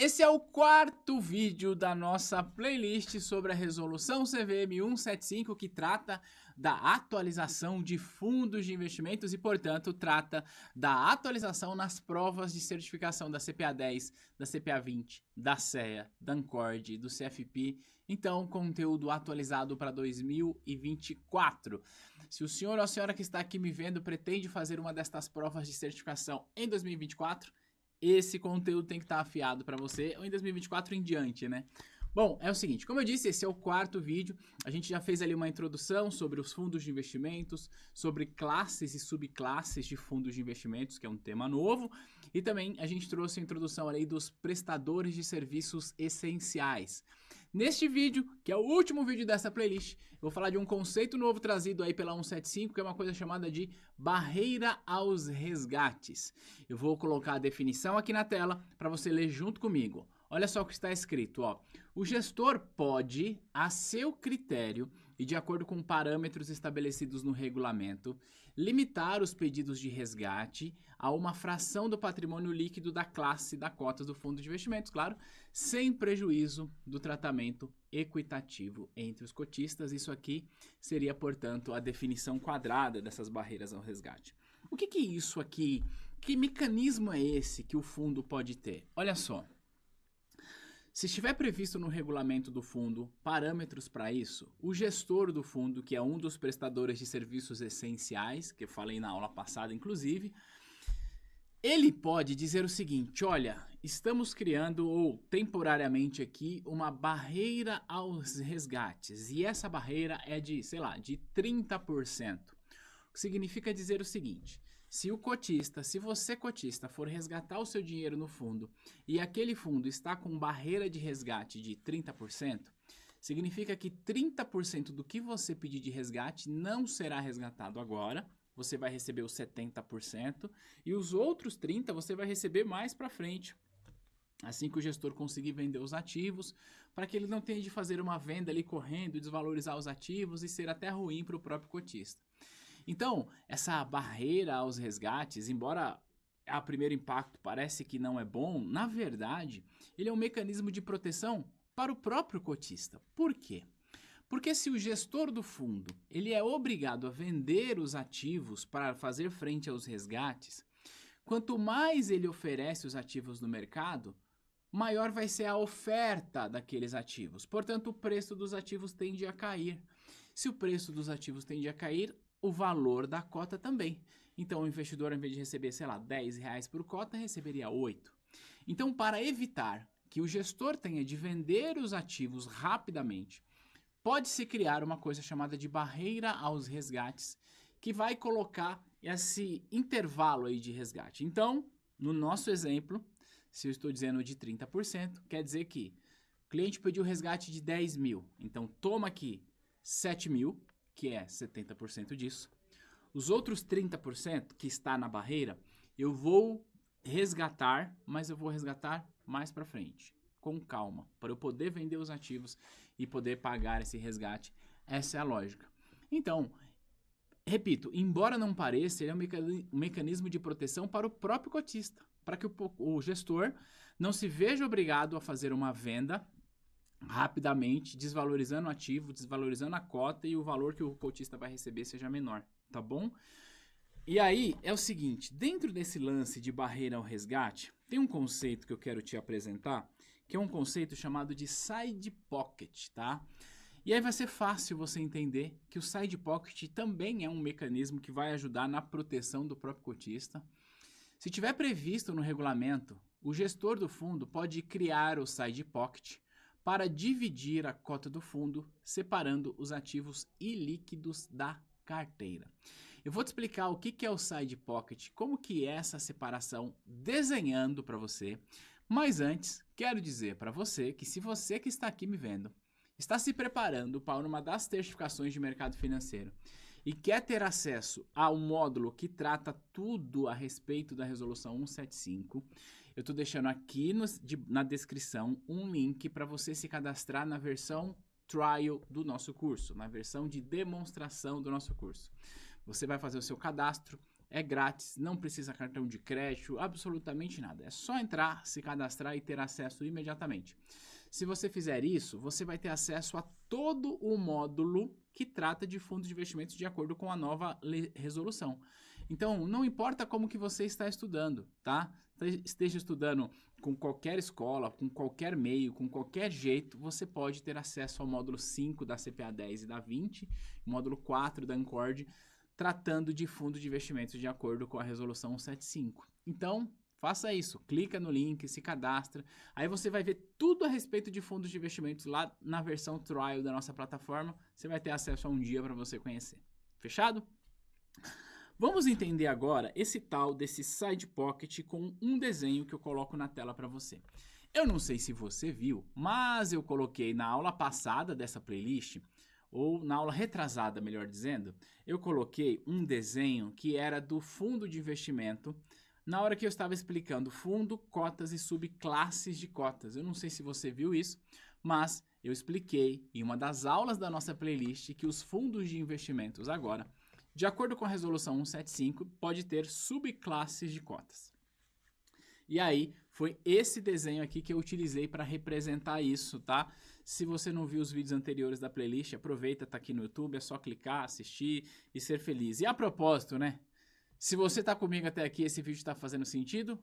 Esse é o quarto vídeo da nossa playlist sobre a resolução CVM 175, que trata da atualização de fundos de investimentos e, portanto, trata da atualização nas provas de certificação da CPA 10, da CPA 20, da CEA, da Ancord, do CFP. Então, conteúdo atualizado para 2024. Se o senhor ou a senhora que está aqui me vendo pretende fazer uma destas provas de certificação em 2024, esse conteúdo tem que estar afiado para você, ou em 2024 em diante, né? Bom, é o seguinte, como eu disse, esse é o quarto vídeo. A gente já fez ali uma introdução sobre os fundos de investimentos, sobre classes e subclasses de fundos de investimentos, que é um tema novo. E também a gente trouxe a introdução ali dos prestadores de serviços essenciais. Neste vídeo, que é o último vídeo dessa playlist, eu vou falar de um conceito novo trazido aí pela 175, que é uma coisa chamada de barreira aos resgates. Eu vou colocar a definição aqui na tela para você ler junto comigo. Olha só o que está escrito, ó. O gestor pode, a seu critério e de acordo com parâmetros estabelecidos no regulamento, limitar os pedidos de resgate a uma fração do patrimônio líquido da classe da cota do fundo de investimentos, claro, sem prejuízo do tratamento equitativo entre os cotistas. Isso aqui seria, portanto, a definição quadrada dessas barreiras ao resgate. O que é isso aqui? Que mecanismo é esse que o fundo pode ter? Olha só. Se estiver previsto no regulamento do fundo parâmetros para isso, o gestor do fundo, que é um dos prestadores de serviços essenciais, que eu falei na aula passada inclusive, ele pode dizer o seguinte: olha, estamos criando ou temporariamente aqui uma barreira aos resgates e essa barreira é de, sei lá, de 30%. O que significa dizer o seguinte: se você cotista for resgatar o seu dinheiro no fundo e aquele fundo está com barreira de resgate de 30%, significa que 30% do que você pedir de resgate não será resgatado agora, você vai receber os 70% e os outros 30% você vai receber mais para frente. Assim que o gestor conseguir vender os ativos, para que ele não tenha de fazer uma venda ali correndo, desvalorizar os ativos e ser até ruim para o próprio cotista. Então, essa barreira aos resgates, embora a primeiro impacto parece que não é bom, na verdade, ele é um mecanismo de proteção para o próprio cotista. Por quê? Porque se o gestor do fundo ele é obrigado a vender os ativos para fazer frente aos resgates, quanto mais ele oferece os ativos no mercado, maior vai ser a oferta daqueles ativos. Portanto, o preço dos ativos tende a cair. Se o preço dos ativos tende a cair, o valor da cota também. Então, o investidor, ao invés de receber, sei lá, R$10 por cota, receberia 8. Então, para evitar que o gestor tenha de vender os ativos rapidamente, pode-se criar uma coisa chamada de barreira aos resgates, que vai colocar esse intervalo aí de resgate. Então, no nosso exemplo, se eu estou dizendo de 30%, quer dizer que o cliente pediu resgate de 10 mil. Então, toma aqui 7 mil, que é 70% disso. Os outros 30% que está na barreira, eu vou resgatar, mas eu vou resgatar mais para frente, com calma, para eu poder vender os ativos e poder pagar esse resgate. Essa é a lógica. Então, repito, embora não pareça, ele é um mecanismo de proteção para o próprio cotista, para que o gestor não se veja obrigado a fazer uma venda rapidamente, desvalorizando o ativo, desvalorizando a cota e o valor que o cotista vai receber seja menor, tá bom? E aí é o seguinte, dentro desse lance de barreira ao resgate, tem um conceito que eu quero te apresentar, que é um conceito chamado de side pocket, tá? E aí vai ser fácil você entender que o side pocket também é um mecanismo que vai ajudar na proteção do próprio cotista. Se tiver previsto no regulamento, o gestor do fundo pode criar o side pocket para dividir a cota do fundo, separando os ativos ilíquidos da carteira. Eu vou te explicar o que é o side pocket, como que é essa separação, desenhando para você. Mas antes, quero dizer para você que se você que está aqui me vendo, está se preparando para uma das certificações de mercado financeiro e quer ter acesso ao módulo que trata tudo a respeito da resolução 175, eu estou deixando aqui na descrição um link para você se cadastrar na versão trial do nosso curso, na versão de demonstração do nosso curso. Você vai fazer o seu cadastro, é grátis, não precisa cartão de crédito, absolutamente nada. É só entrar, se cadastrar e ter acesso imediatamente. Se você fizer isso, você vai ter acesso a todo o módulo que trata de fundos de investimentos de acordo com a nova resolução. Então, não importa como que você está estudando, tá? Esteja estudando com qualquer escola, com qualquer meio, com qualquer jeito, você pode ter acesso ao módulo 5 da CPA 10 e da 20, módulo 4 da Ancord, tratando de fundos de investimentos de acordo com a resolução 175. Então, faça isso, clica no link, se cadastra, aí você vai ver tudo a respeito de fundos de investimentos lá na versão trial da nossa plataforma, você vai ter acesso a um dia para você conhecer. Fechado? Vamos entender agora esse tal desse Side Pocket com um desenho que eu coloco na tela para você. Eu não sei se você viu, mas eu coloquei na aula passada dessa playlist, ou na aula retrasada, melhor dizendo, eu coloquei um desenho que era do fundo de investimento na hora que eu estava explicando fundo, cotas e subclasses de cotas. Eu não sei se você viu isso, mas eu expliquei em uma das aulas da nossa playlist que os fundos de investimentos agora, de acordo com a resolução 175, pode ter subclasses de cotas. E aí, foi esse desenho aqui que eu utilizei para representar isso, tá? Se você não viu os vídeos anteriores da playlist, aproveita, tá aqui no YouTube, é só clicar, assistir e ser feliz. E a propósito, né? Se você tá comigo até aqui, esse vídeo tá fazendo sentido,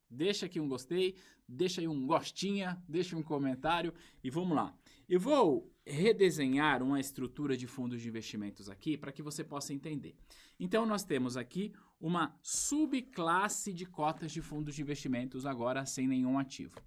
deixa aqui um gostei, deixa aí um gostinha, deixa um comentário e vamos lá. Eu vou redesenhar uma estrutura de fundos de investimentos aqui para que você possa entender. Então nós temos aqui uma subclasse de cotas de fundos de investimentos agora sem nenhum ativo.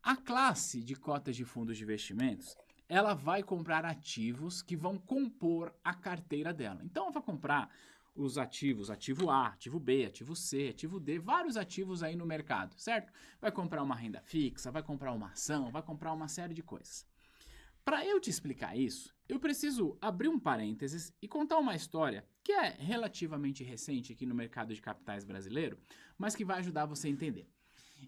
A classe de cotas de fundos de investimentos, ela vai comprar ativos que vão compor a carteira dela. Então ela vai comprar os ativos, ativo A, ativo B, ativo C, ativo D, vários ativos aí no mercado, certo? Vai comprar uma renda fixa, vai comprar uma ação, vai comprar uma série de coisas. Para eu te explicar isso, eu preciso abrir um parênteses e contar uma história que é relativamente recente aqui no mercado de capitais brasileiro, mas que vai ajudar você a entender.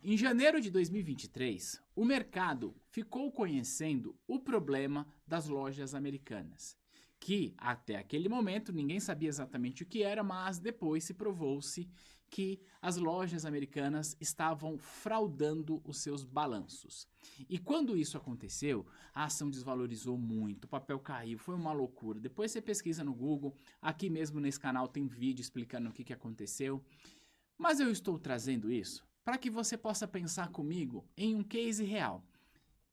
Em janeiro de 2023, o mercado ficou conhecendo o problema das lojas americanas, que até aquele momento ninguém sabia exatamente o que era, mas depois se provou-se que as lojas americanas estavam fraudando os seus balanços. E quando isso aconteceu, a ação desvalorizou muito, o papel caiu, foi uma loucura. Depois você pesquisa no Google, aqui mesmo nesse canal tem vídeo explicando o que aconteceu. Mas eu estou trazendo isso para que você possa pensar comigo em um case real.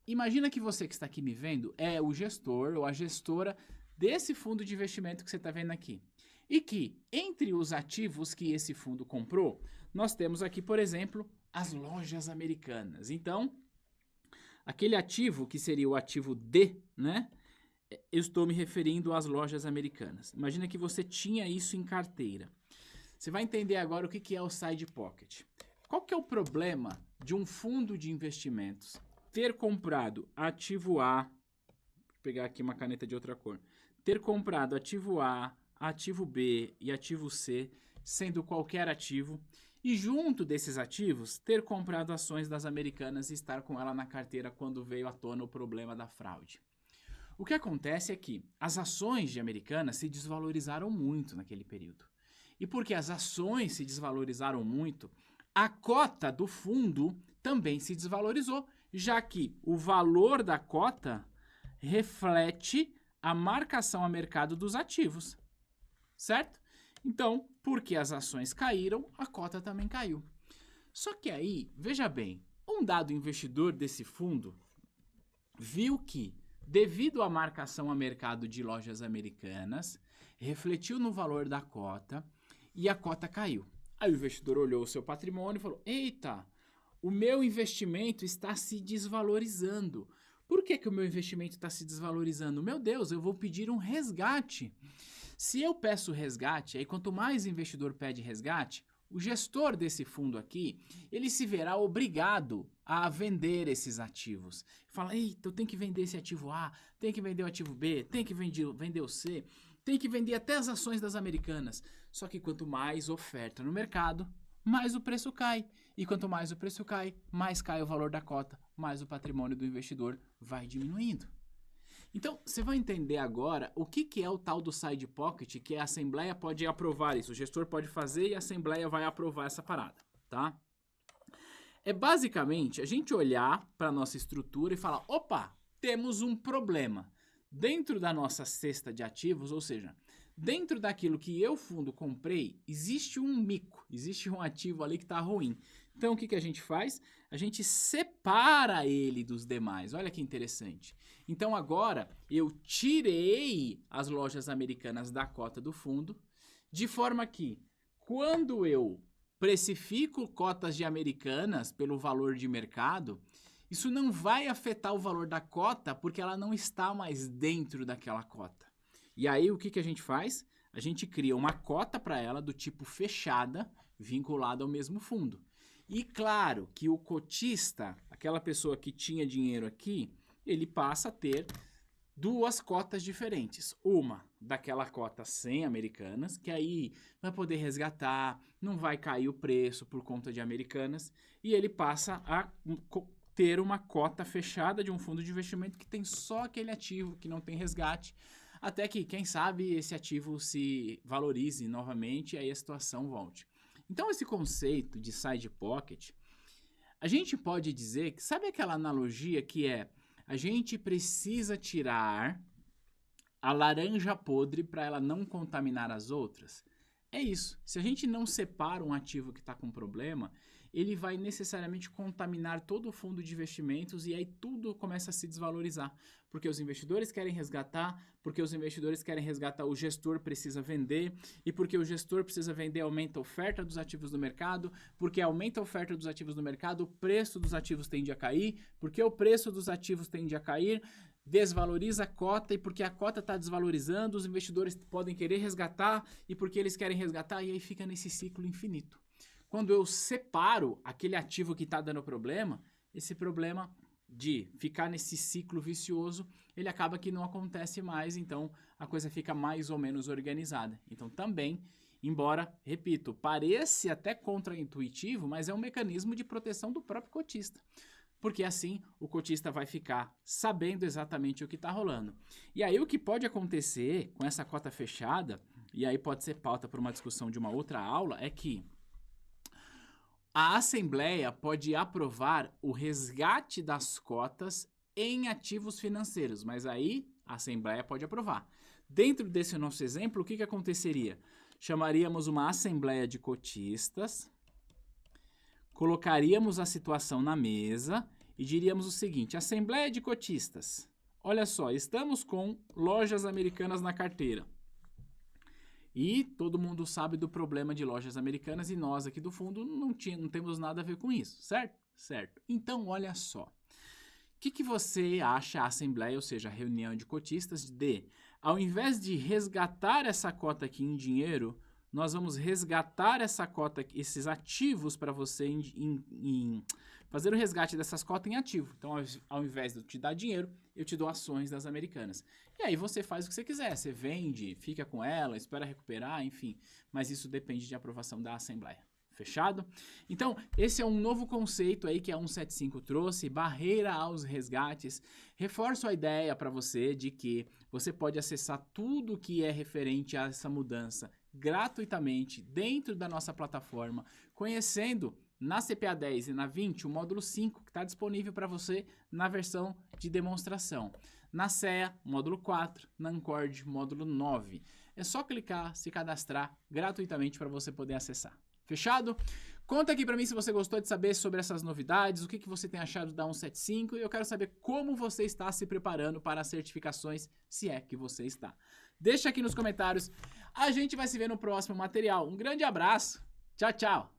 Imagina que você que está aqui me vendo é o gestor ou a gestora desse fundo de investimento que você está vendo aqui. E que, entre os ativos que esse fundo comprou, nós temos aqui, por exemplo, as lojas americanas. Então, aquele ativo que seria o ativo D, né? Eu estou me referindo às lojas americanas. Imagina que você tinha isso em carteira. Você vai entender agora o que é o Side Pocket. Qual que é o problema de um fundo de investimentos ter comprado ativo A, vou pegar aqui uma caneta de outra cor, ter comprado ativo A, ativo B e ativo C, sendo qualquer ativo, e junto desses ativos, ter comprado ações das americanas e estar com ela na carteira quando veio à tona o problema da fraude. O que acontece é que as ações de americanas se desvalorizaram muito naquele período. E porque as ações se desvalorizaram muito, a cota do fundo também se desvalorizou, já que o valor da cota reflete a marcação a mercado dos ativos, certo? Então, porque as ações caíram, a cota também caiu. Só que aí, veja bem, um dado investidor desse fundo viu que, devido à marcação a mercado de lojas americanas, refletiu no valor da cota e a cota caiu. Aí o investidor olhou o seu patrimônio e falou: eita, o meu investimento está se desvalorizando. Por que o meu investimento está se desvalorizando? Meu Deus, eu vou pedir um resgate. Se eu peço resgate, aí quanto mais investidor pede resgate, o gestor desse fundo aqui, ele se verá obrigado a vender esses ativos. Fala: eita, eu tenho que vender esse ativo A, tenho que vender o ativo B, tenho que vender o C, tenho que vender até as ações das americanas. Só que quanto mais oferta no mercado, mais o preço cai. E quanto mais o preço cai, mais cai o valor da cota, mais o patrimônio do investidor vai diminuindo. Então, você vai entender agora o que é o tal do side pocket, que a Assembleia pode aprovar isso. O gestor pode fazer e a Assembleia vai aprovar essa parada, tá? É basicamente a gente olhar para a nossa estrutura e falar, opa, temos um problema. Dentro da nossa cesta de ativos, ou seja, dentro daquilo que eu, fundo, comprei, existe um mico, existe um ativo ali que está ruim. Então, o que a gente faz? A gente separa ele dos demais. Olha que interessante. Então, agora, eu tirei as lojas americanas da cota do fundo, de forma que, quando eu precifico cotas de americanas pelo valor de mercado, isso não vai afetar o valor da cota, porque ela não está mais dentro daquela cota. E aí, o que a gente faz? A gente cria uma cota para ela do tipo fechada, vinculada ao mesmo fundo. E claro que o cotista, aquela pessoa que tinha dinheiro aqui, ele passa a ter duas cotas diferentes. Uma daquela cota 100 americanas, que aí vai poder resgatar, não vai cair o preço por conta de americanas, e ele passa a ter uma cota fechada de um fundo de investimento que tem só aquele ativo, que não tem resgate, até que, quem sabe, esse ativo se valorize novamente e aí a situação volte. Então, esse conceito de side pocket, a gente pode dizer que, sabe aquela analogia que é, a gente precisa tirar a laranja podre para ela não contaminar as outras? É isso. Se a gente não separa um ativo que está com problema, ele vai necessariamente contaminar todo o fundo de investimentos e aí tudo começa a se desvalorizar. Porque os investidores querem resgatar, porque os investidores querem resgatar, o gestor precisa vender, e porque o gestor precisa vender, aumenta a oferta dos ativos do mercado, porque aumenta a oferta dos ativos do mercado, o preço dos ativos tende a cair, porque o preço dos ativos tende a cair, desvaloriza a cota, e porque a cota está desvalorizando, os investidores podem querer resgatar, e porque eles querem resgatar, e aí fica nesse ciclo infinito. Quando eu separo aquele ativo que está dando problema, esse problema de ficar nesse ciclo vicioso, ele acaba que não acontece mais, então a coisa fica mais ou menos organizada. Então também, embora, repito, pareça até contraintuitivo, mas é um mecanismo de proteção do próprio cotista. Porque assim o cotista vai ficar sabendo exatamente o que está rolando. E aí o que pode acontecer com essa cota fechada, e aí pode ser pauta para uma discussão de uma outra aula, é que a Assembleia pode aprovar o resgate das cotas em ativos financeiros, mas aí a Assembleia pode aprovar. Dentro desse nosso exemplo, o que aconteceria? Chamaríamos uma Assembleia de cotistas, colocaríamos a situação na mesa e diríamos o seguinte: Assembleia de cotistas, olha só, estamos com lojas americanas na carteira. E todo mundo sabe do problema de lojas americanas e nós aqui do fundo não temos nada a ver com isso, certo? Certo. Então, olha só. O que você acha a Assembleia, ou seja, a reunião de cotistas, de, ao invés de resgatar essa cota aqui em dinheiro, nós vamos resgatar essa cota, esses ativos para você fazer o resgate dessas cotas em ativo. Então, ao invés de eu te dar dinheiro, eu te dou ações das americanas. E aí você faz o que você quiser, você vende, fica com ela, espera recuperar, enfim. Mas isso depende de aprovação da Assembleia. Fechado? Então, esse é um novo conceito aí que a 175 trouxe, barreira aos resgates. Reforço a ideia para você de que você pode acessar tudo que é referente a essa mudança gratuitamente dentro da nossa plataforma, conhecendo na CPA 10 e na 20 o módulo 5, que está disponível para você na versão de demonstração. Na CEA, módulo 4, na Ancord, módulo 9. É só clicar, se cadastrar gratuitamente para você poder acessar. Fechado? Conta aqui para mim se você gostou de saber sobre essas novidades, o que você tem achado da 175, e eu quero saber como você está se preparando para as certificações, se é que você está. Deixa aqui nos comentários, a gente vai se ver no próximo material. Um grande abraço, tchau, tchau!